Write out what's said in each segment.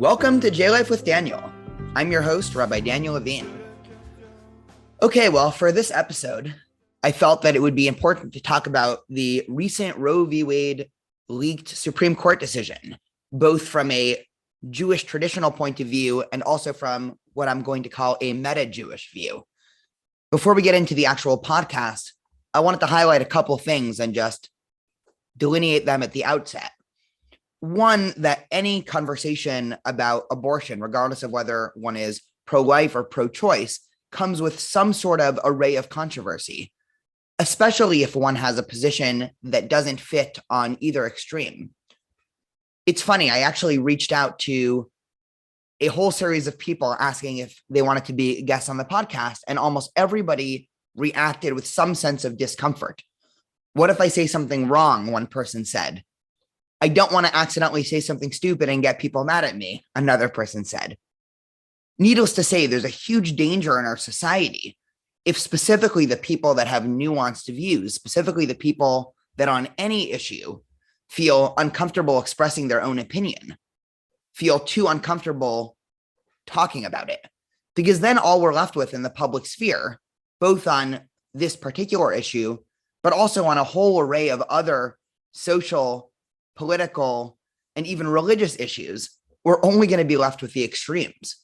Welcome to J-Life with Daniel. I'm your host, Rabbi Daniel Levine. Okay, well, for this episode, I felt that it would be important to talk about the recent Roe v. Wade leaked Supreme Court decision, both from a Jewish traditional point of view and also from what I'm going to call a meta-Jewish view. Before we get into the actual podcast, I wanted to highlight a couple things and just delineate them at the outset. One, that any conversation about abortion, regardless of whether one is pro-life or pro-choice, comes with some sort of array of controversy, especially if one has a position that doesn't fit on either extreme. It's funny, I actually reached out to a whole series of people asking if they wanted to be guests on the podcast, and almost everybody reacted with some sense of discomfort. What if I say something wrong? One person said. I don't want to accidentally say something stupid and get people mad at me, another person said. Needless to say, there's a huge danger in our society if specifically the people that have nuanced views, specifically the people that on any issue feel uncomfortable expressing their own opinion, feel too uncomfortable talking about it. Because then all we're left with in the public sphere, both on this particular issue, but also on a whole array of other social, political, and even religious issues, we're only going to be left with the extremes.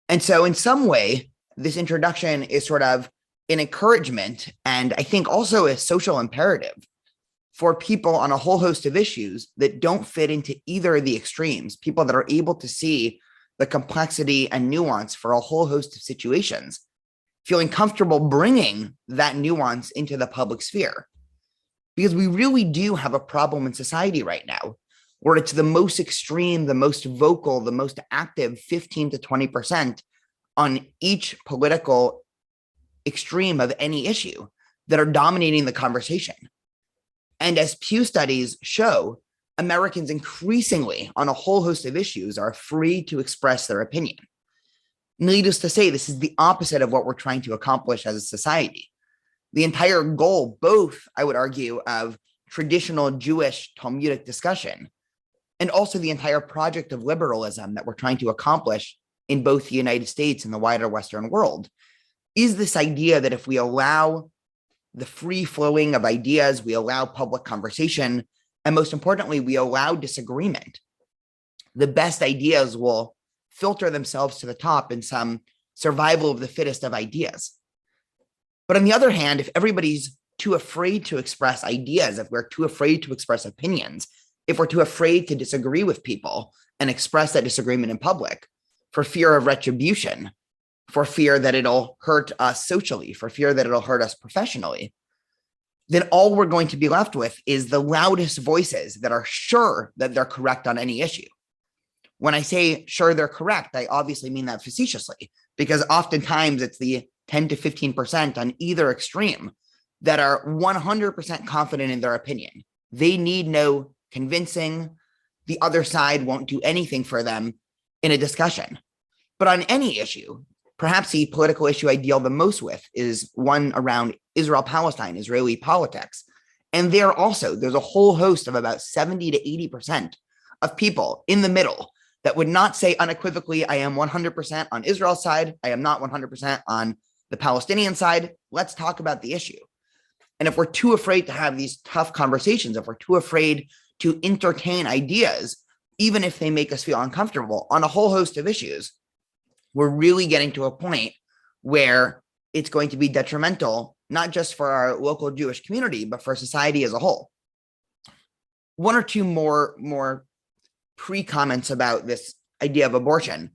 And so in some way, this introduction is sort of an encouragement, and I think also a social imperative for people on a whole host of issues that don't fit into either of the extremes, people that are able to see the complexity and nuance for a whole host of situations, feeling comfortable bringing that nuance into the public sphere. Because we really do have a problem in society right now where it's the most extreme, the most vocal, the most active 15 to 20% on each political extreme of any issue that are dominating the conversation. And as Pew studies show, Americans increasingly on a whole host of issues are free to express their opinion. Needless to say, this is the opposite of what we're trying to accomplish as a society. The entire goal, both, I would argue, of traditional Jewish Talmudic discussion and also the entire project of liberalism that we're trying to accomplish in both the United States and the wider Western world, is this idea that if we allow the free flowing of ideas, we allow public conversation, and most importantly, we allow disagreement, the best ideas will filter themselves to the top in some survival of the fittest of ideas. But on the other hand, if everybody's too afraid to express ideas, if we're too afraid to express opinions, if we're too afraid to disagree with people and express that disagreement in public for fear of retribution, for fear that it'll hurt us socially, for fear that it'll hurt us professionally, then all we're going to be left with is the loudest voices that are sure that they're correct on any issue. When I say sure they're correct, I obviously mean that facetiously, because oftentimes it's the 10 to 15% on either extreme that are 100% confident in their opinion. They need no convincing. The other side won't do anything for them in a discussion. But on any issue, perhaps the political issue I deal the most with is one around Israel-Palestine, Israeli politics. And there's a whole host of about 70 to 80% of people in the middle that would not say unequivocally, I am 100% on Israel's side. I am not 100% on the Palestinian side. Let's talk about the issue. And if we're too afraid to have these tough conversations, if we're too afraid to entertain ideas, even if they make us feel uncomfortable on a whole host of issues, we're really getting to a point where it's going to be detrimental, not just for our local Jewish community, but for society as a whole. One or two more pre-comments about this idea of abortion.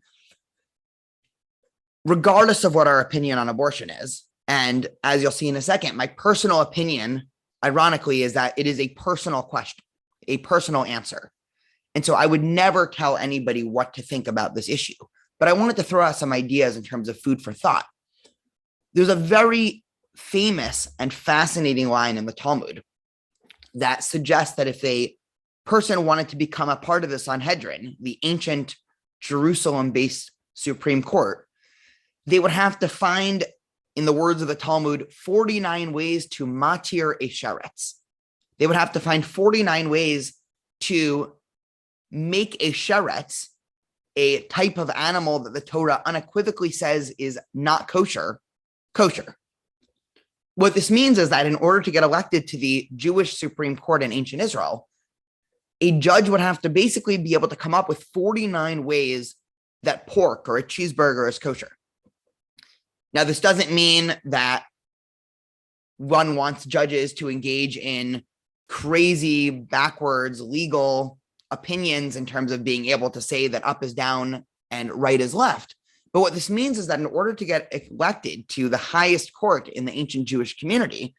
Regardless of what our opinion on abortion is, and as you'll see in a second, my personal opinion, ironically, is that it is a personal question, a personal answer. And so I would never tell anybody what to think about this issue. But I wanted to throw out some ideas in terms of food for thought. There's a very famous and fascinating line in the Talmud that suggests that if a person wanted to become a part of the Sanhedrin, the ancient Jerusalem-based Supreme Court, they would have to find, in the words of the Talmud, 49 ways to matir a sheretz. They would have to find 49 ways to make a sheretz a type of animal that the Torah unequivocally says is not kosher, kosher. What this means is that in order to get elected to the Jewish Supreme Court in ancient Israel, a judge would have to basically be able to come up with 49 ways that pork or a cheeseburger is kosher. Now, this doesn't mean that one wants judges to engage in crazy, backwards legal opinions in terms of being able to say that up is down and right is left. But what this means is that in order to get elected to the highest court in the ancient Jewish community,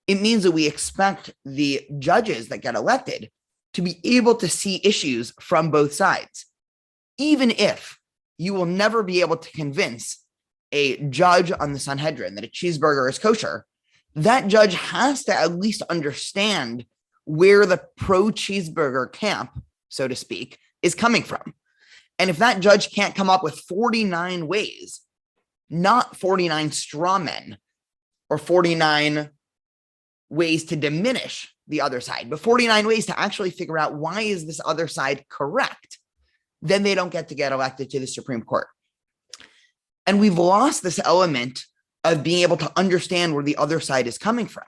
it means that we expect the judges that get elected to be able to see issues from both sides. Even if you will never be able to convince a judge on the Sanhedrin that a cheeseburger is kosher, that judge has to at least understand where the pro-cheeseburger camp, so to speak, is coming from. And if that judge can't come up with 49 ways, not 49 straw men or 49 ways to diminish the other side, but 49 ways to actually figure out why is this other side correct, then they don't get to get elected to the Supreme Court. And we've lost this element of being able to understand where the other side is coming from.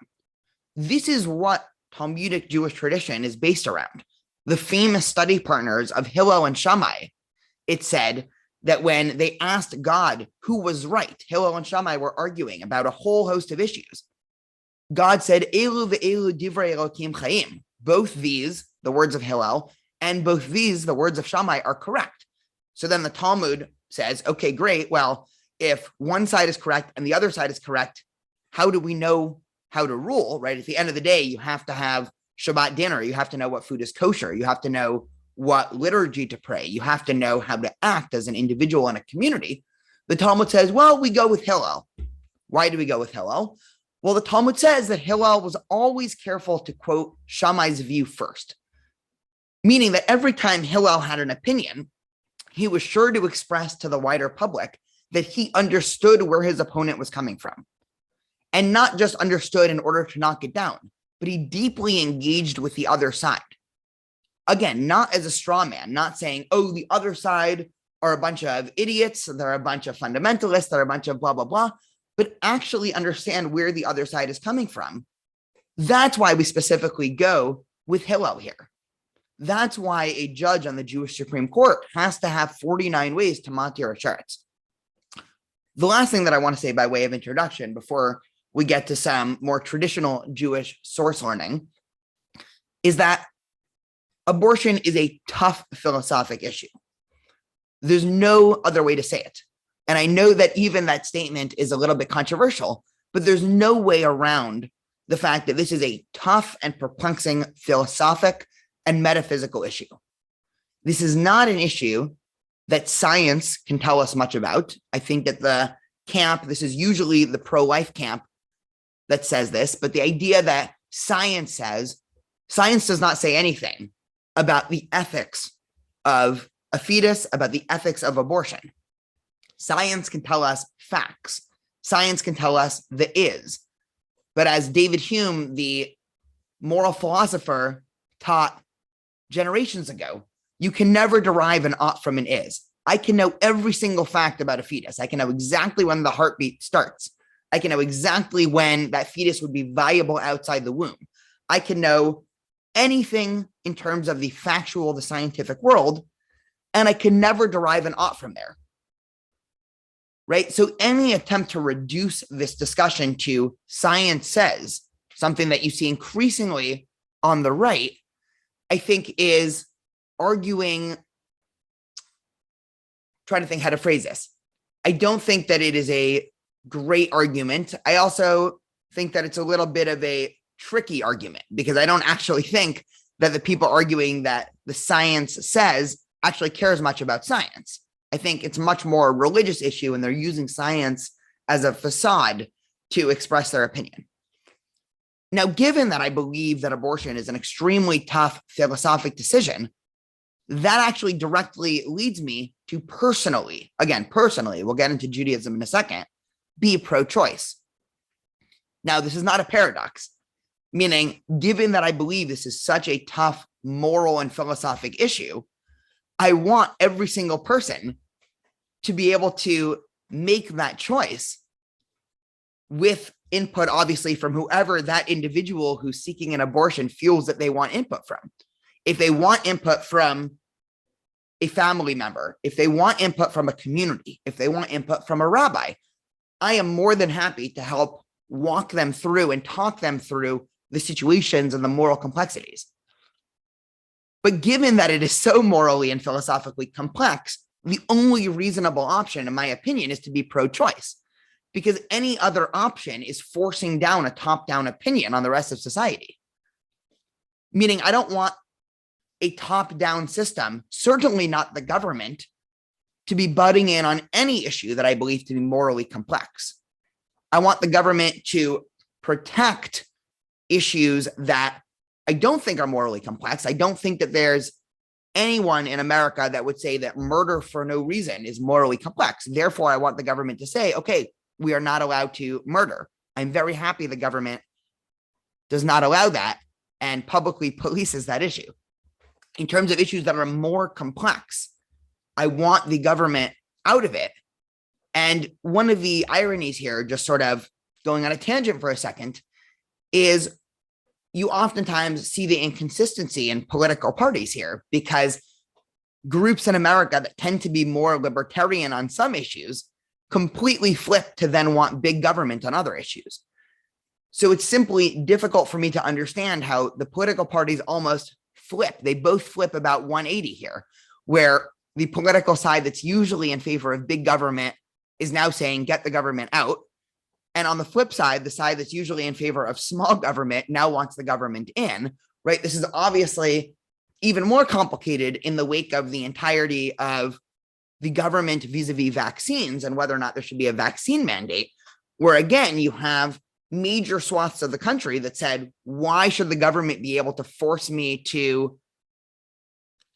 This is what Talmudic Jewish tradition is based around. The famous study partners of Hillel and Shammai, it said that when they asked God who was right, Hillel and Shammai were arguing about a whole host of issues. God said, Elu ve'elu divrei Elokim chaim. Both these, the words of Hillel, and both these, the words of Shammai, are correct. So then the Talmud says, okay, great. Well, if one side is correct and the other side is correct, how do we know how to rule, right? At the end of the day, you have to have Shabbat dinner. You have to know what food is kosher. You have to know what liturgy to pray. You have to know how to act as an individual in a community. The Talmud says, well, we go with Hillel. Why do we go with Hillel? Well, the Talmud says that Hillel was always careful to quote Shammai's view first, meaning that every time Hillel had an opinion, he was sure to express to the wider public that he understood where his opponent was coming from. And not just understood in order to knock it down, but he deeply engaged with the other side. Again, not as a straw man, not saying, oh, the other side are a bunch of idiots, they're a bunch of fundamentalists, they're a bunch of blah, blah, blah, but actually understand where the other side is coming from. That's why we specifically go with Hillel here. That's why a judge on the Jewish Supreme Court has to have 49 ways to matir a sheretz. The last thing that I want to say by way of introduction before we get to some more traditional Jewish source learning is that abortion is a tough philosophic issue. There's no other way to say it. And I know that even that statement is a little bit controversial, but there's no way around the fact that this is a tough and perplexing philosophic and metaphysical issue. This is not an issue that science can tell us much about. I think that the camp, this is usually the pro-life camp that says this, but the idea that science does not say anything about the ethics of a fetus, about the ethics of abortion. Science can tell us facts. Science can tell us the is. But as David Hume, the moral philosopher, taught generations ago, you can never derive an ought from an is. I can know every single fact about a fetus. I can know exactly when the heartbeat starts. I can know exactly when that fetus would be viable outside the womb. I can know anything in terms of the factual, the scientific world, and I can never derive an ought from there. Right? So any attempt to reduce this discussion to science says, something that you see increasingly on the right, I think is arguing, trying to think how to phrase this. I don't think that it is a great argument. I also think that it's a little bit of a tricky argument because I don't actually think that the people arguing that the science says actually cares much about science. I think it's much more a religious issue and they're using science as a facade to express their opinion. Now, given that I believe that abortion is an extremely tough philosophic decision, that actually directly leads me to personally, we'll get into Judaism in a second, be pro-choice. Now, this is not a paradox, meaning given that I believe this is such a tough moral and philosophic issue, I want every single person to be able to make that choice with input, obviously, from whoever that individual who's seeking an abortion feels that they want input from. If they want input from a family member, if they want input from a community, if they want input from a rabbi, I am more than happy to help walk them through and talk them through the situations and the moral complexities. But given that it is so morally and philosophically complex, the only reasonable option, in my opinion, is to be pro-choice, because any other option is forcing down a top-down opinion on the rest of society. Meaning, I don't want a top-down system, certainly not the government, to be butting in on any issue that I believe to be morally complex. I want the government to protect issues that I don't think are morally complex. I don't think that there's anyone in America that would say that murder for no reason is morally complex. Therefore, I want the government to say, okay, we are not allowed to murder. I'm very happy the government does not allow that and publicly polices that issue. In terms of issues that are more complex, I want the government out of it. And one of the ironies here, just sort of going on a tangent for a second, is you oftentimes see the inconsistency in political parties here, because groups in America that tend to be more libertarian on some issues completely flip to then want big government on other issues. So it's simply difficult for me to understand how the political parties almost flip. They both flip about 180 here, where the political side that's usually in favor of big government is now saying, get the government out. And on the flip side, the side that's usually in favor of small government now wants the government in, right? This is obviously even more complicated in the wake of the entirety of the government vis-a-vis vaccines and whether or not there should be a vaccine mandate, where again, you have major swaths of the country that said, why should the government be able to force me to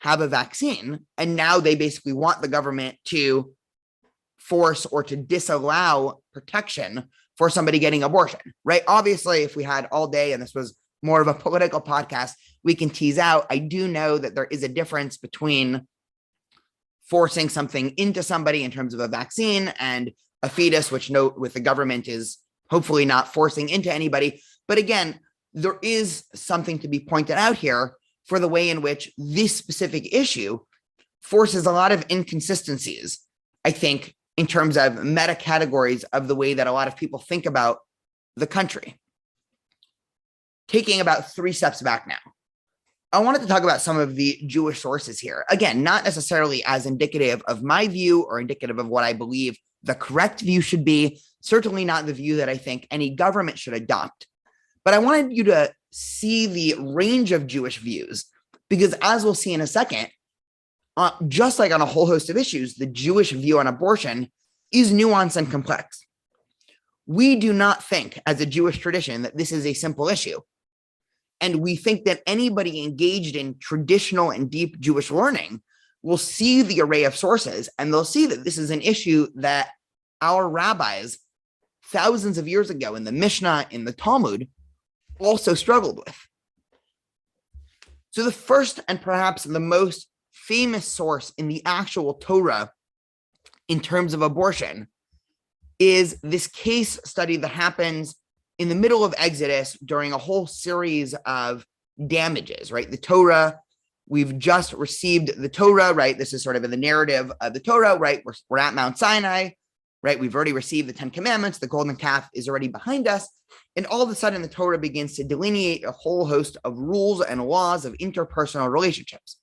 have a vaccine? And now they basically want the government to force or to disallow protection for somebody getting abortion, right? Obviously, if we had all day and this was more of a political podcast, we can tease out. I do know that there is a difference between forcing something into somebody in terms of a vaccine and a fetus, which note with the government is hopefully not forcing into anybody. But again, there is something to be pointed out here for the way in which this specific issue forces a lot of inconsistencies, I think, in terms of meta categories of the way that a lot of people think about the country. Taking about 3 steps back now, I wanted to talk about some of the Jewish sources here. Again, not necessarily as indicative of my view or indicative of what I believe the correct view should be, certainly not the view that I think any government should adopt. But I wanted you to see the range of Jewish views, because as we'll see in a second, just like on a whole host of issues, the Jewish view on abortion is nuanced and complex. We do not think as a Jewish tradition that this is a simple issue. And we think that anybody engaged in traditional and deep Jewish learning will see the array of sources, and they'll see that this is an issue that our rabbis thousands of years ago in the Mishnah, in the Talmud, also struggled with. So the first and perhaps the most famous source in the actual Torah in terms of abortion is this case study that happens in the middle of Exodus during a whole series of damages, right? The Torah, we've just received the Torah, right? This is sort of in the narrative of the Torah, right? We're at Mount Sinai, right? We've already received the 10 Commandments. The golden calf is already behind us. And all of a sudden, the Torah begins to delineate a whole host of rules and laws of interpersonal relationships.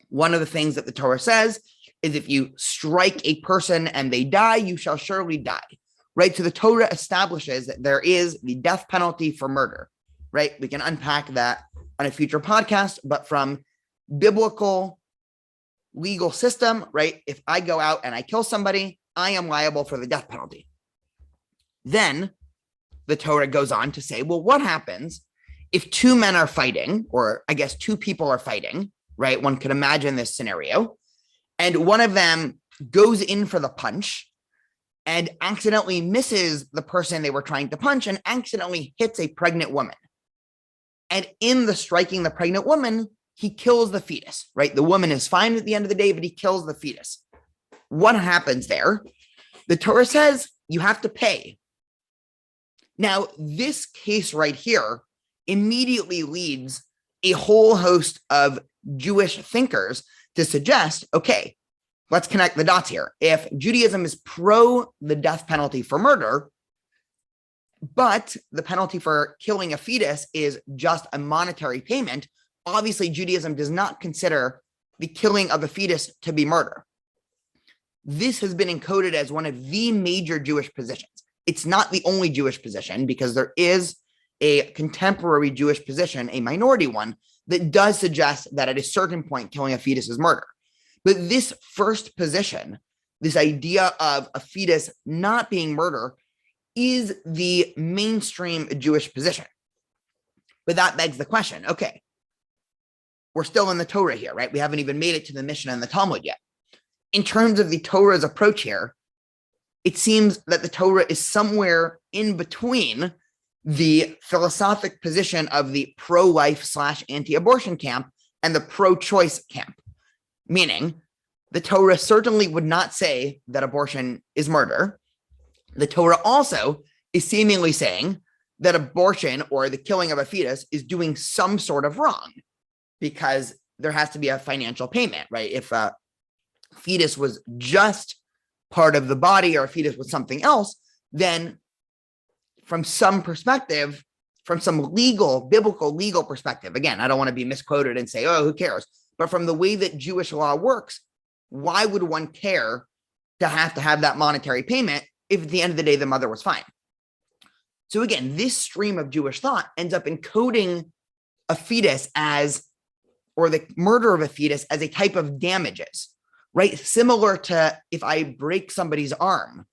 One of the things that the Torah says is if you strike a person and they die, you shall surely die, right? So the Torah establishes that there is the death penalty for murder, right? We can unpack that on a future podcast, but from biblical legal system, right? If I go out and I kill somebody, I am liable for the death penalty. Then the Torah goes on to say, well, what happens if 2 men are fighting, or I guess 2 people are fighting, right? One could imagine this scenario. And one of them goes in for the punch and accidentally misses the person they were trying to punch and accidentally hits a pregnant woman. And in the striking the pregnant woman, he kills the fetus, right? The woman is fine at the end of the day, but he kills the fetus. What happens there? The Torah says you have to pay. Now, this case right here immediately leads a whole host of Jewish thinkers to suggest, okay, let's connect the dots here. If Judaism is pro the death penalty for murder, but the penalty for killing a fetus is just a monetary payment, obviously Judaism does not consider the killing of a fetus to be murder. This has been encoded as one of the major Jewish positions. It's not the only Jewish position, because there is a contemporary Jewish position, a minority one, that does suggest that at a certain point, killing a fetus is murder. But this first position, this idea of a fetus not being murder, is the mainstream Jewish position. But that begs the question, okay, we're still in the Torah here, right? We haven't even made it to the Mishnah and the Talmud yet. In terms of the Torah's approach here, it seems that the Torah is somewhere in between the philosophic position of the pro-life / anti-abortion camp and the pro-choice camp. Meaning, the Torah certainly would not say that abortion is murder. The Torah also is seemingly saying that abortion or the killing of a fetus is doing some sort of wrong, because there has to be a financial payment, right? If a fetus was just part of the body, or a fetus was something else, then from some perspective, from some biblical legal perspective, again, I don't want to be misquoted and say, oh, who cares? But from the way that Jewish law works, why would one care to have that monetary payment if at the end of the day, the mother was fine? So again, this stream of Jewish thought ends up encoding a fetus or the murder of a fetus as a type of damages, right? Similar to if I break somebody's arm,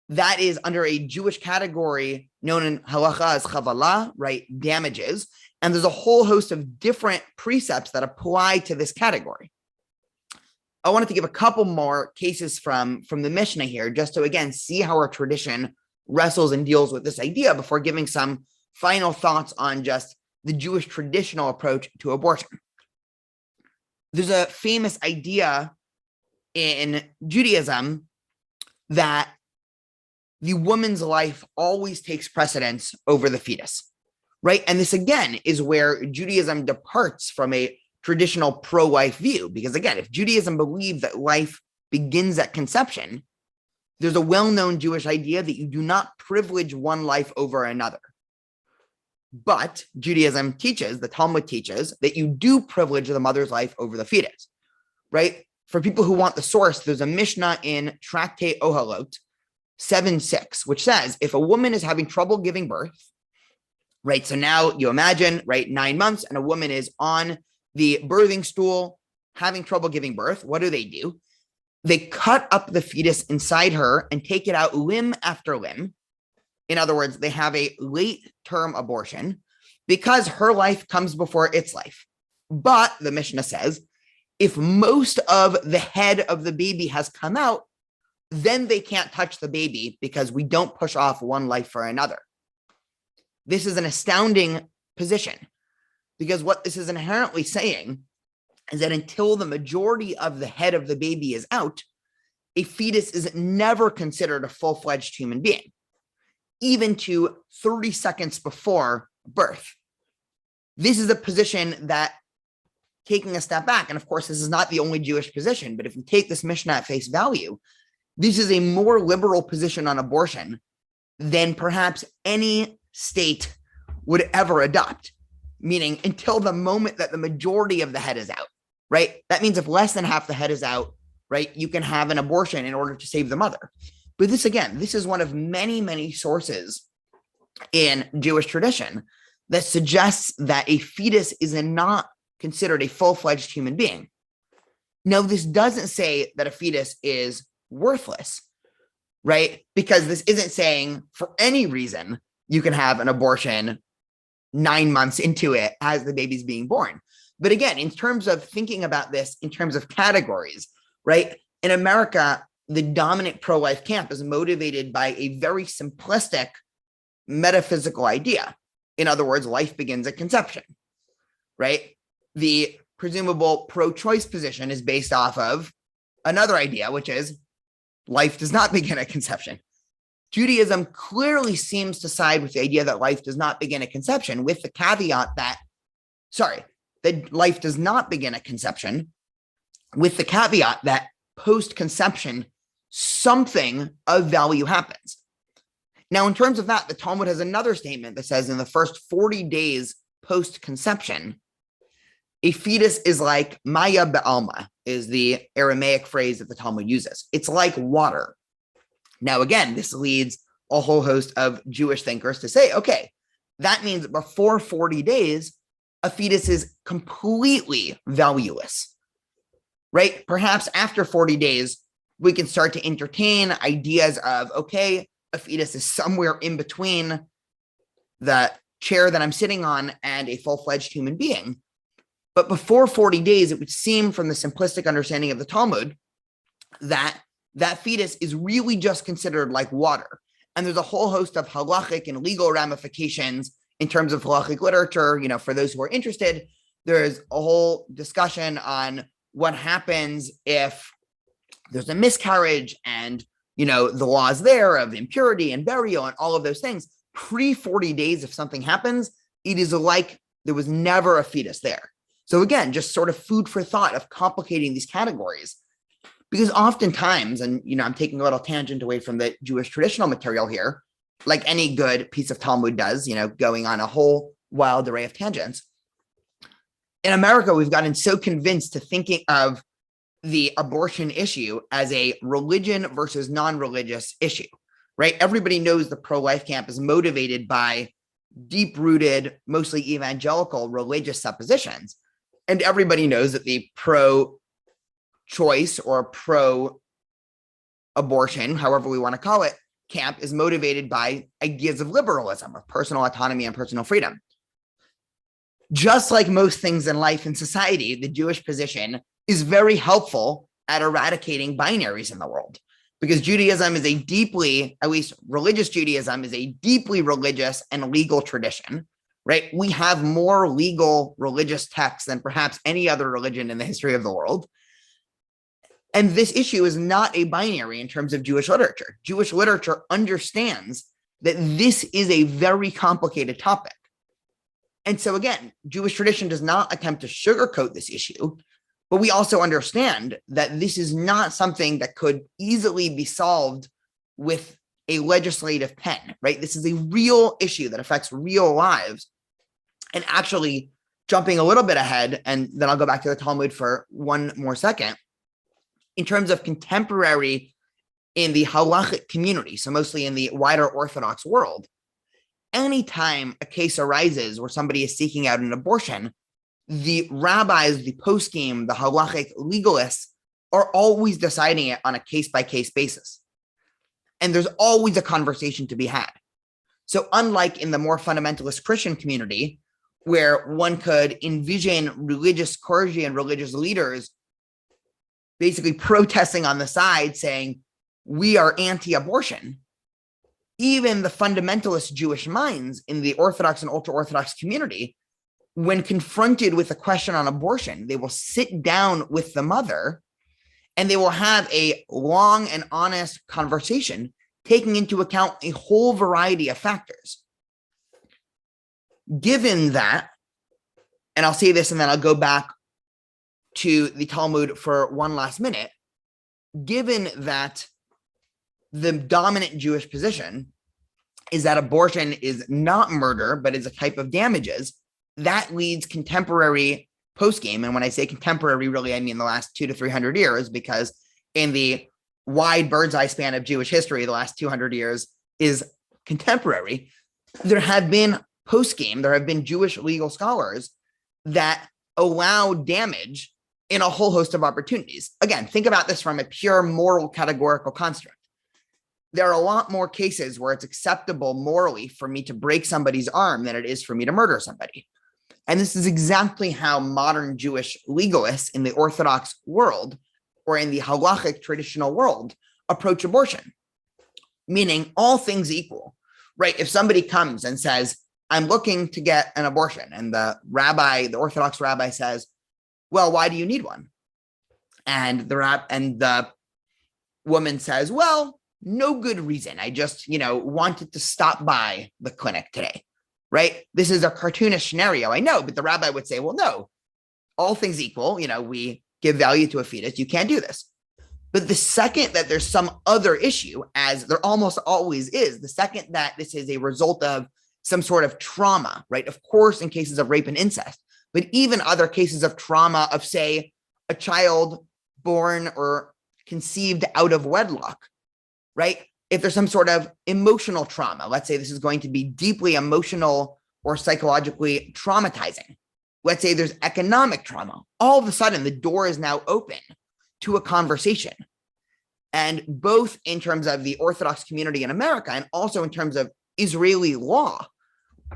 that is under a Jewish category known in halacha as chavala, right? Damages. And there's a whole host of different precepts that apply to this category. I wanted to give a couple more cases from the Mishnah here, just to, again, see how our tradition wrestles and deals with this idea before giving some final thoughts on just the Jewish traditional approach to abortion. There's a famous idea in Judaism that the woman's life always takes precedence over the fetus, right? And this, again, is where Judaism departs from a traditional pro-life view. Because, again, if Judaism believed that life begins at conception, there's a well-known Jewish idea that you do not privilege one life over another. But Judaism teaches, the Talmud teaches, that you do privilege the mother's life over the fetus, right? For people who want the source, there's a Mishnah in Tractate Ohalot 7:6, which says, if a woman is having trouble giving birth, right? So now you imagine, right, 9 months, and a woman is on the birthing stool having trouble giving birth. What do? They cut up the fetus inside her and take it out limb after limb. In other words, they have a late-term abortion because her life comes before its life. But the Mishnah says, if most of the head of the baby has come out, then they can't touch the baby because we don't push off one life for another. This is an astounding position, because what this is inherently saying is that until the majority of the head of the baby is out, a fetus is never considered a full-fledged human being, even to 30 seconds before birth. This is a position that, taking a step back, and of course, this is not the only Jewish position, but if you take this Mishnah at face value, this is a more liberal position on abortion than perhaps any state would ever adopt. Meaning, until the moment that the majority of the head is out, right? That means if less than half the head is out, right, you can have an abortion in order to save the mother. But this, again, this is one of many, many sources in Jewish tradition that suggests that a fetus is not considered a full-fledged human being. Now, this doesn't say that a fetus is worthless, right? Because this isn't saying for any reason you can have an abortion 9 months into it as the baby's being born. But again, in terms of thinking about this, in terms of categories, right? In America, the dominant pro-life camp is motivated by a very simplistic metaphysical idea. In other words, life begins at conception, right? the presumable pro-choice position is based off of another idea, which is life does not begin at conception. Judaism clearly seems to side with the idea that life does not begin at conception, with the caveat that, that life does not begin at conception, with the caveat that post-conception, something of value happens. Now, in terms of that, the Talmud has another statement that says in the first 40 days post-conception, a fetus is like maya be'alma, is the Aramaic phrase that the Talmud uses. It's like water. Now, again, this leads a whole host of Jewish thinkers to say, okay, that means before 40 days, a fetus is completely valueless, right? Perhaps after 40 days, we can start to entertain ideas of, okay, a fetus is somewhere in between the chair that I'm sitting on and a full-fledged human being. But before 40 days, it would seem from the simplistic understanding of the Talmud that that fetus is really just considered like water. And there's a whole host of halachic and legal ramifications in terms of halachic literature. You know, for those who are interested, there's a whole discussion on what happens if there's a miscarriage and, you know, the laws there of impurity and burial and all of those things. Pre 40 days, if something happens, it is like there was never a fetus there. So again, just sort of food for thought of complicating these categories. Because oftentimes, and you know, I'm taking a little tangent away from the Jewish traditional material here, like any good piece of Talmud does, you know, going on a whole wild array of tangents. In America, we've gotten so convinced to thinking of the abortion issue as a religion versus non-religious issue, right? Everybody knows the pro-life camp is motivated by deep-rooted, mostly evangelical religious suppositions. And everybody knows that the pro-choice or pro-abortion, however we want to call it, camp is motivated by ideas of liberalism, of personal autonomy and personal freedom. Just like most things in life and society, the Jewish position is very helpful at eradicating binaries in the world, because Judaism is a deeply, at least religious Judaism is a deeply religious and legal tradition, right? We have more legal religious texts than perhaps any other religion in the history of the world. And this issue is not a binary in terms of Jewish literature. Jewish literature understands that this is a very complicated topic. And so again, Jewish tradition does not attempt to sugarcoat this issue, but we also understand that this is not something that could easily be solved with a legislative pen, right? This is a real issue that affects real lives. And actually, jumping a little bit ahead, and then I'll go back to the Talmud for one more second, in terms of contemporary in the halachic community, so mostly in the wider Orthodox world, anytime a case arises where somebody is seeking out an abortion, the rabbis, the poskim, the halachic legalists are always deciding it on a case-by-case basis. And there's always a conversation to be had. So unlike in the more fundamentalist Christian community, where one could envision religious clergy and religious leaders basically protesting on the side saying, we are anti-abortion, even the fundamentalist Jewish minds in the Orthodox and ultra-Orthodox community, when confronted with a question on abortion, they will sit down with the mother and they will have a long and honest conversation, taking into account a whole variety of factors. Given that, and I'll say this and then I'll go back to the Talmud for one last minute, given that the dominant Jewish position is that abortion is not murder, but is a type of damages, that leads contemporary postgame. And when I say contemporary, really, I mean the last 200 to 300 years, because in the wide bird's eye span of Jewish history, the last 200 years is contemporary. There have been postgame, there have been Jewish legal scholars that allow damage in a whole host of opportunities. Again, think about this from a pure moral categorical construct. There are a lot more cases where it's acceptable morally for me to break somebody's arm than it is for me to murder somebody. And this is exactly how modern Jewish legalists in the Orthodox world or in the halachic traditional world approach abortion. Meaning all things equal, right? If somebody comes and says, I'm looking to get an abortion. And the Orthodox rabbi says, well, why do you need one? And the woman says, well, no good reason. I just, wanted to stop by the clinic today, right? This is a cartoonish scenario, I know, but the rabbi would say, well, no, all things equal, we give value to a fetus. You can't do this. But the second that there's some other issue, as there almost always is, the second that this is a result of some sort of trauma, right? Of course, in cases of rape and incest, but even other cases of trauma of, say, a child born or conceived out of wedlock, right? If there's some sort of emotional trauma, let's say this is going to be deeply emotional or psychologically traumatizing. Let's say there's economic trauma. All of a sudden, the door is now open to a conversation. And both in terms of the Orthodox community in America and also in terms of Israeli law,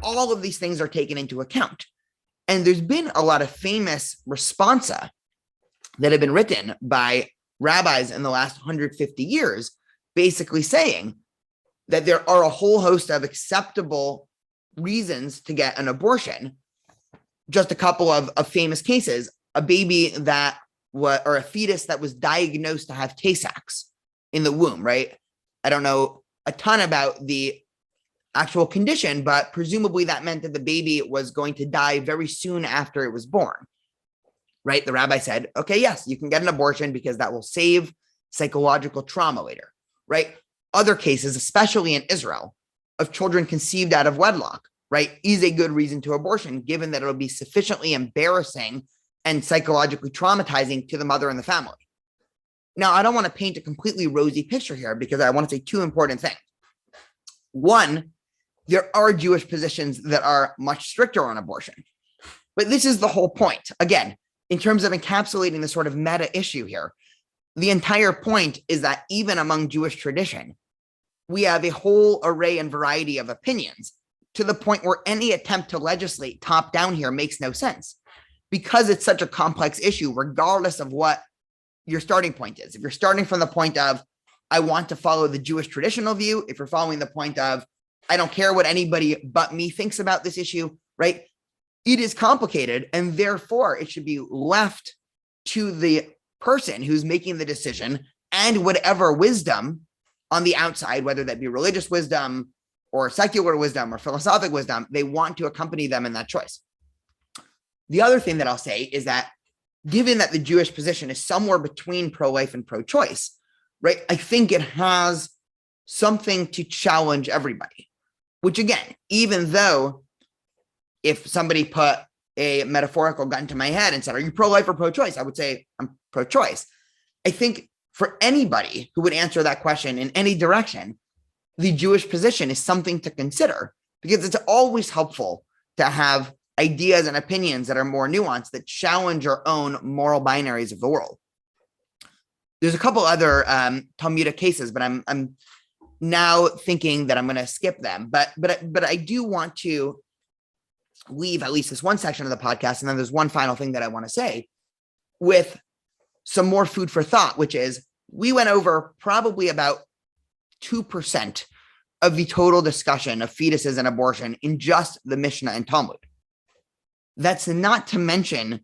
all of these things are taken into account. And there's been a lot of famous responsa that have been written by rabbis in the last 150 years, basically saying that there are a whole host of acceptable reasons to get an abortion. Just a couple of famous cases, a baby or a fetus that was diagnosed to have Tay-Sachs in the womb, right? I don't know a ton about the actual condition, but presumably that meant that the baby was going to die very soon after it was born, right? The rabbi said, okay, yes, you can get an abortion because that will save psychological trauma later, right? Other cases, especially in Israel, of children conceived out of wedlock, right, is a good reason to abortion, given that it'll be sufficiently embarrassing and psychologically traumatizing to the mother and the family. Now, I don't want to paint a completely rosy picture here because I want to say two important things. One, there are Jewish positions that are much stricter on abortion, but this is the whole point. Again, in terms of encapsulating the sort of meta issue here, the entire point is that even among Jewish tradition, we have a whole array and variety of opinions to the point where any attempt to legislate top down here makes no sense because it's such a complex issue, regardless of what your starting point is. If you're starting from the point of, I want to follow the Jewish traditional view, if you're following the point of, I don't care what anybody but me thinks about this issue, right? It is complicated, and therefore it should be left to the person who's making the decision and whatever wisdom on the outside, whether that be religious wisdom or secular wisdom or philosophic wisdom, they want to accompany them in that choice. The other thing that I'll say is that given that the Jewish position is somewhere between pro-life and pro-choice, right, I think it has something to challenge everybody, which again, even though if somebody put a metaphorical gun to my head and said, are you pro-life or pro-choice? I would say I'm pro-choice. I think for anybody who would answer that question in any direction, the Jewish position is something to consider because it's always helpful to have ideas and opinions that are more nuanced, that challenge our own moral binaries of the world. There's a couple other Talmudic cases, but I'm now thinking that I'm going to skip them. But I do want to leave at least this one section of the podcast, and then there's one final thing that I want to say with some more food for thought, which is we went over probably about 2% of the total discussion of fetuses and abortion in just the Mishnah and Talmud. That's not to mention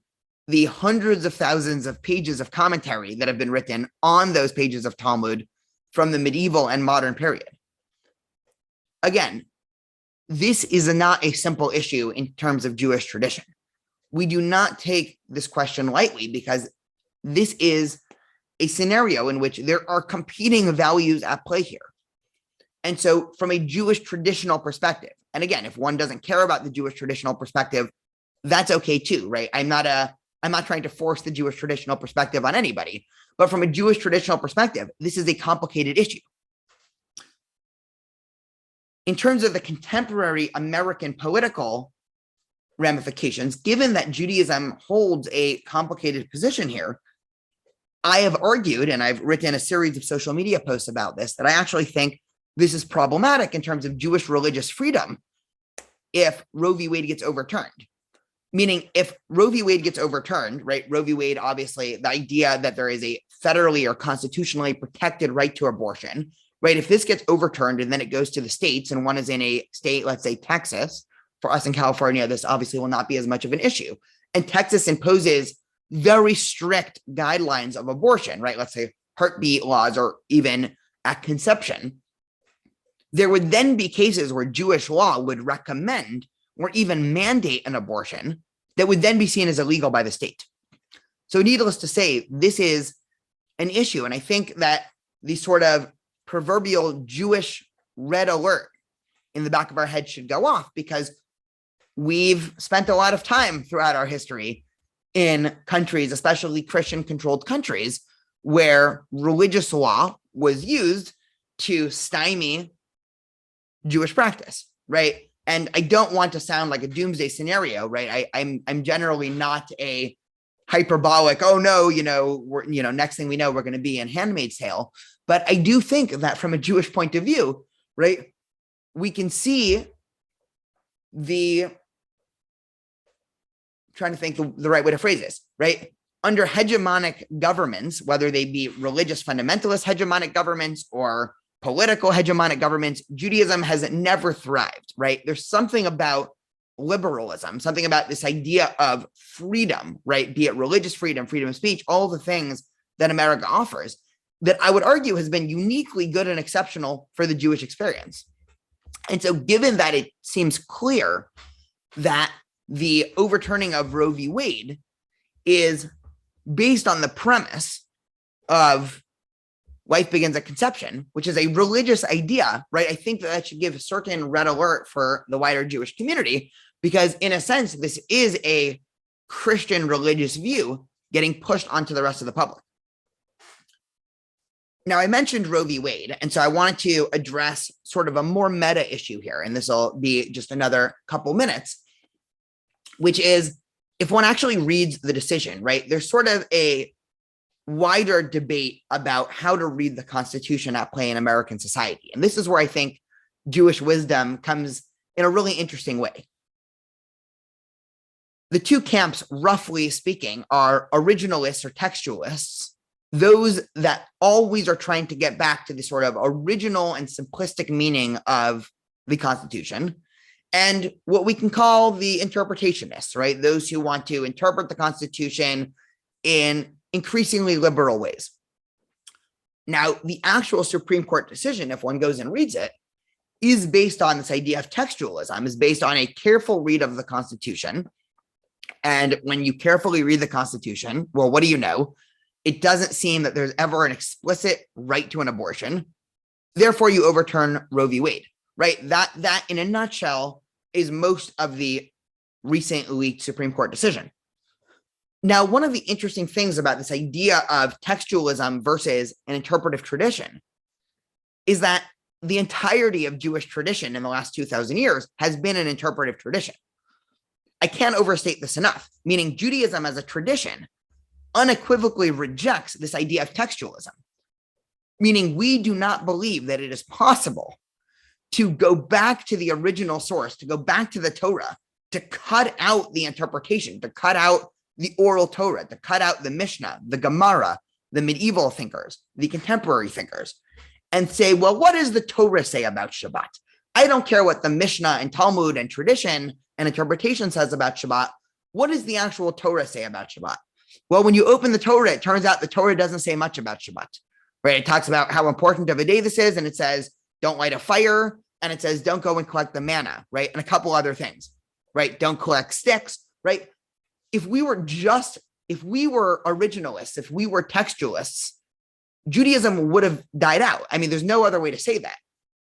the hundreds of thousands of pages of commentary that have been written on those pages of Talmud from the medieval and modern period. Again, this is not a simple issue in terms of Jewish tradition. We do not take this question lightly because this is a scenario in which there are competing values at play here. And so from a Jewish traditional perspective, and again, if one doesn't care about the Jewish traditional perspective, that's okay too, right? I'm not trying to force the Jewish traditional perspective on anybody, but from a Jewish traditional perspective, this is a complicated issue. In terms of the contemporary American political ramifications, given that Judaism holds a complicated position here, I have argued, and I've written a series of social media posts about this, that I actually think this is problematic in terms of Jewish religious freedom if Roe v. Wade gets overturned. Meaning if Roe v. Wade gets overturned, right, Roe v. Wade, obviously the idea that there is a federally or constitutionally protected right to abortion, right, if this gets overturned and then it goes to the states and one is in a state, let's say Texas, for us in California, this obviously will not be as much of an issue. And Texas imposes very strict guidelines of abortion, right? Let's say heartbeat laws or even at conception. There would then be cases where Jewish law would recommend or even mandate an abortion that would then be seen as illegal by the state. So needless to say, this is an issue. And I think that the sort of proverbial Jewish red alert in the back of our head should go off, because we've spent a lot of time throughout our history in countries, especially Christian-controlled countries, where religious law was used to stymie Jewish practice, right? And I don't want to sound like a doomsday scenario, right? I'm generally not a hyperbolic, oh no, next thing we know, we're going to be in Handmaid's Tale. But I do think that from a Jewish point of view, right, we can see trying to think the right way to phrase this, right? Under hegemonic governments, whether they be religious fundamentalist hegemonic governments or political hegemonic governments, Judaism has never thrived, right? There's something about liberalism, something about this idea of freedom, right? Be it religious freedom, freedom of speech, all the things that America offers, that I would argue has been uniquely good and exceptional for the Jewish experience. And so given that it seems clear that the overturning of Roe v. Wade is based on the premise of life begins at conception, which is a religious idea, right? I think that should give a certain red alert for the wider Jewish community, because in a sense, this is a Christian religious view getting pushed onto the rest of the public. Now, I mentioned Roe v. Wade, and so I wanted to address sort of a more meta issue here, and this will be just another couple minutes, which is if one actually reads the decision, right, there's sort of a wider debate about how to read the Constitution at play in American society. And this is where I think Jewish wisdom comes in a really interesting way. The two camps, roughly speaking, are originalists or textualists, those that always are trying to get back to the sort of original and simplistic meaning of the Constitution, and what we can call the interpretationists, right? Those who want to interpret the Constitution in increasingly liberal ways. Now, the actual Supreme Court decision, if one goes and reads it, is based on this idea of textualism, is based on a careful read of the Constitution. And when you carefully read the Constitution, well, what do you know? It doesn't seem that there's ever an explicit right to an abortion. Therefore, you overturn Roe v. Wade, right? That in a nutshell is most of the recent leaked Supreme Court decision. Now, one of the interesting things about this idea of textualism versus an interpretive tradition is that the entirety of Jewish tradition in the last 2,000 years has been an interpretive tradition. I can't overstate this enough, meaning Judaism as a tradition unequivocally rejects this idea of textualism, meaning we do not believe that it is possible to go back to the original source, to go back to the Torah, to cut out the interpretation, to cut out the oral Torah, to cut out the Mishnah, the Gemara, the medieval thinkers, the contemporary thinkers, and say, well, what does the Torah say about Shabbat? I don't care what the Mishnah and Talmud and tradition and interpretation says about Shabbat. What does the actual Torah say about Shabbat? Well, when you open the Torah, it turns out the Torah doesn't say much about Shabbat, right? It talks about how important of a day this is, and it says, don't light a fire, and it says, don't go and collect the manna, right? And a couple other things, right? Don't collect sticks, right? If we were originalists, if we were textualists, Judaism would have died out. I mean, there's no other way to say that.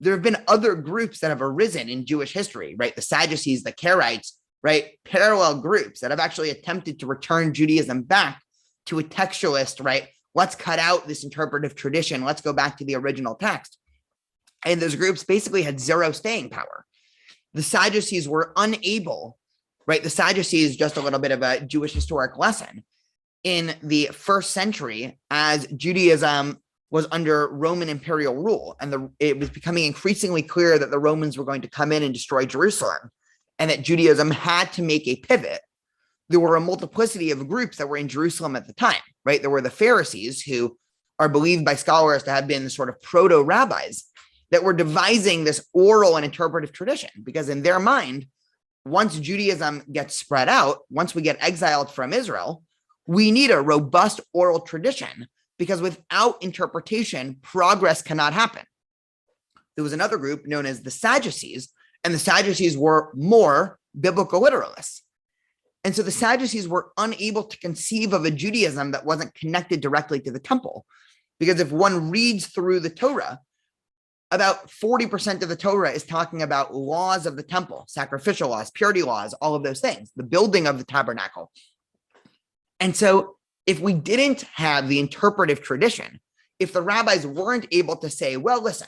There have been other groups that have arisen in Jewish history, right? The Sadducees, the Karaites, right? Parallel groups that have actually attempted to return Judaism back to a textualist, right? Let's cut out this interpretive tradition. Let's go back to the original text. And those groups basically had zero staying power. The Sadducees were unable, right? The Sadducees, just a little bit of a Jewish historic lesson. In the first century, as Judaism was under Roman imperial rule, and it was becoming increasingly clear that the Romans were going to come in and destroy Jerusalem, and that Judaism had to make a pivot, there were a multiplicity of groups that were in Jerusalem at the time, right? There were the Pharisees, who are believed by scholars to have been the sort of proto-rabbis that were devising this oral and interpretive tradition, because in their mind, once Judaism gets spread out, once we get exiled from Israel, we need a robust oral tradition, because without interpretation, progress cannot happen. There was another group known as the Sadducees, and the Sadducees were more biblical literalists. And so the Sadducees were unable to conceive of a Judaism that wasn't connected directly to the temple. Because if one reads through the Torah, about 40% of the Torah is talking about laws of the temple, sacrificial laws, purity laws, all of those things, the building of the tabernacle. And so if we didn't have the interpretive tradition, if the rabbis weren't able to say, well, listen,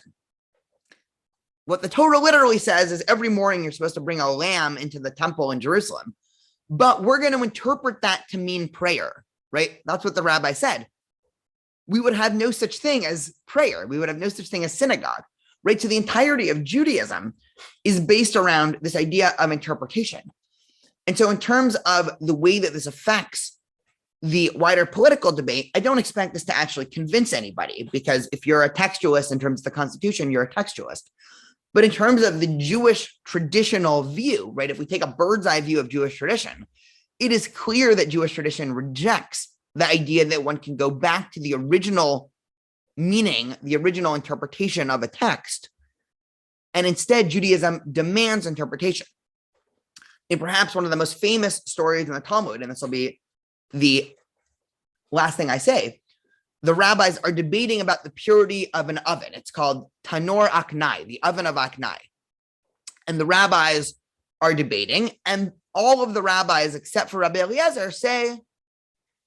what the Torah literally says is every morning you're supposed to bring a lamb into the temple in Jerusalem, but we're going to interpret that to mean prayer, right? That's what the rabbi said. We would have no such thing as prayer. We would have no such thing as synagogue, right? So the entirety of Judaism is based around this idea of interpretation. And so in terms of the way that this affects the wider political debate, I don't expect this to actually convince anybody, because if you're a textualist in terms of the Constitution, you're a textualist. But in terms of the Jewish traditional view, right, if we take a bird's eye view of Jewish tradition, it is clear that Jewish tradition rejects the idea that one can go back to the original meaning, the original interpretation of a text. And instead, Judaism demands interpretation. And perhaps one of the most famous stories in the Talmud, and this will be the last thing I say, the rabbis are debating about the purity of an oven. It's called Tanor Aknai, the oven of Aknai. And the rabbis are debating, and all of the rabbis, except for Rabbi Eliezer, say,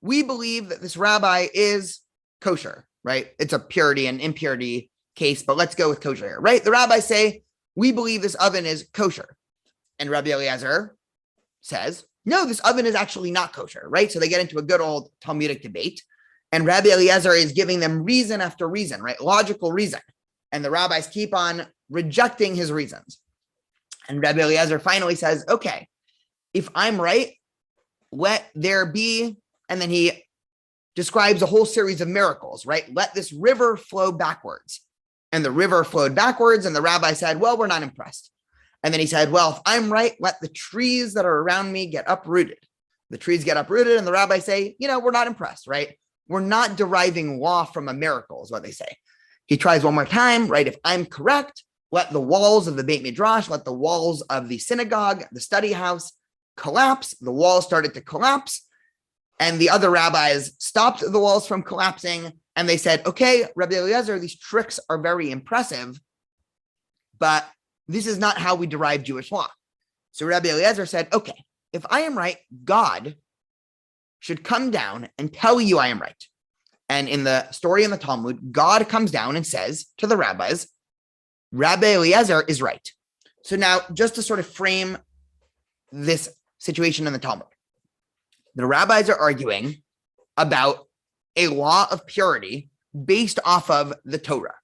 we believe that this rabbi is kosher, right? It's a purity and impurity case, but let's go with kosher here, right? The rabbis say, we believe this oven is kosher. And Rabbi Eliezer says, no, this oven is actually not kosher, right? So they get into a good old Talmudic debate. And Rabbi Eliezer is giving them reason after reason, right? Logical reason. And the rabbis keep on rejecting his reasons. And Rabbi Eliezer finally says, okay, if I'm right, let there be, and then he describes a whole series of miracles, right? Let this river flow backwards. And the river flowed backwards, and the rabbi said, well, we're not impressed. And then he said, well, if I'm right, let the trees that are around me get uprooted. The trees get uprooted, and the rabbis say, we're not impressed, right? We're not deriving law from a miracle, is what they say. He tries one more time, right? If I'm correct, let the walls of the Beit Midrash, let the walls of the synagogue, the study house collapse. The walls started to collapse. And the other rabbis stopped the walls from collapsing. And they said, okay, Rabbi Eliezer, these tricks are very impressive, but this is not how we derive Jewish law. So Rabbi Eliezer said, okay, if I am right, God should come down and tell you I am right. And in the story in the Talmud, God comes down and says to the rabbis, Rabbi Eliezer is right. So now, just to sort of frame this situation in the Talmud, the rabbis are arguing about a law of purity based off of the Torah.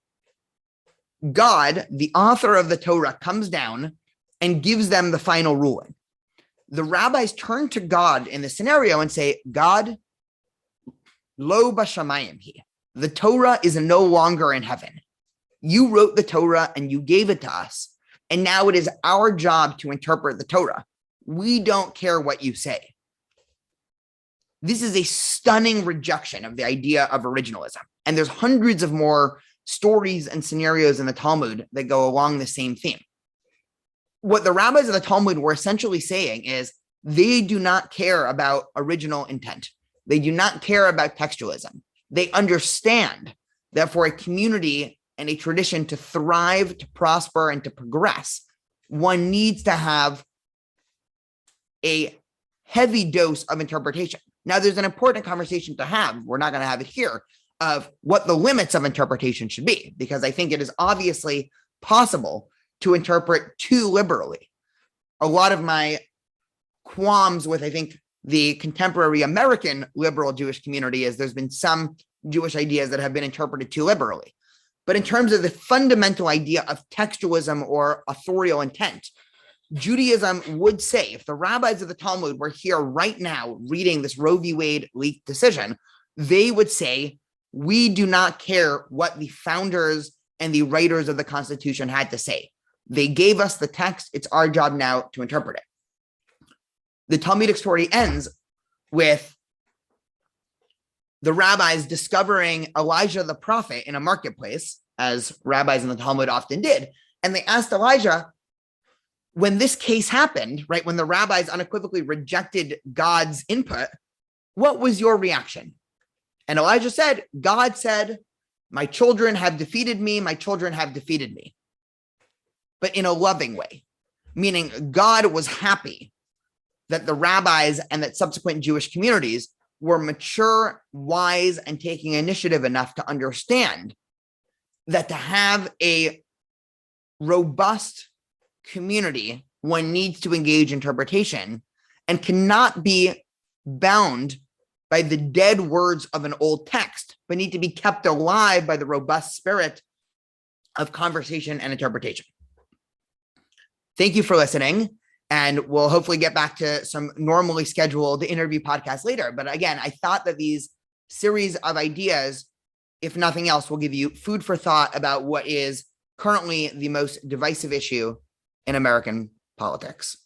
God, the author of the Torah, comes down and gives them the final ruling. The rabbis turn to God in this scenario and say, God, lo bashamayim hi. The Torah is no longer in heaven. You wrote the Torah and you gave it to us, and now it is our job to interpret the Torah. We don't care what you say. This is a stunning rejection of the idea of originalism. And there's hundreds of more stories and scenarios in the Talmud that go along the same theme. What the rabbis of the Talmud were essentially saying is they do not care about original intent. They do not care about textualism. They understand that for a community and a tradition to thrive, to prosper, and to progress, one needs to have a heavy dose of interpretation. Now, there's an important conversation to have. We're not going to have it here, of what the limits of interpretation should be, because I think it is obviously possible to interpret too liberally. A lot of my qualms with, I think, the contemporary American liberal Jewish community is there's been some Jewish ideas that have been interpreted too liberally. But in terms of the fundamental idea of textualism or authorial intent, Judaism would say, if the rabbis of the Talmud were here right now reading this Roe v. Wade leaked decision, they would say, we do not care what the founders and the writers of the Constitution had to say. They gave us the text. It's our job now to interpret it. the Talmudic story ends with the rabbis discovering Elijah the prophet in a marketplace, as rabbis in the Talmud often did. And they asked Elijah, when this case happened, right, when the rabbis unequivocally rejected God's input, what was your reaction? And Elijah said, God said, my children have defeated me. My children have defeated me. But in a loving way, meaning God was happy that the rabbis and that subsequent Jewish communities were mature, wise, and taking initiative enough to understand that to have a robust community, one needs to engage interpretation and cannot be bound by the dead words of an old text, but need to be kept alive by the robust spirit of conversation and interpretation. Thank you for listening, and we'll hopefully get back to some normally scheduled interview podcasts later. But again, I thought that these series of ideas, if nothing else, will give you food for thought about what is currently the most divisive issue in American politics.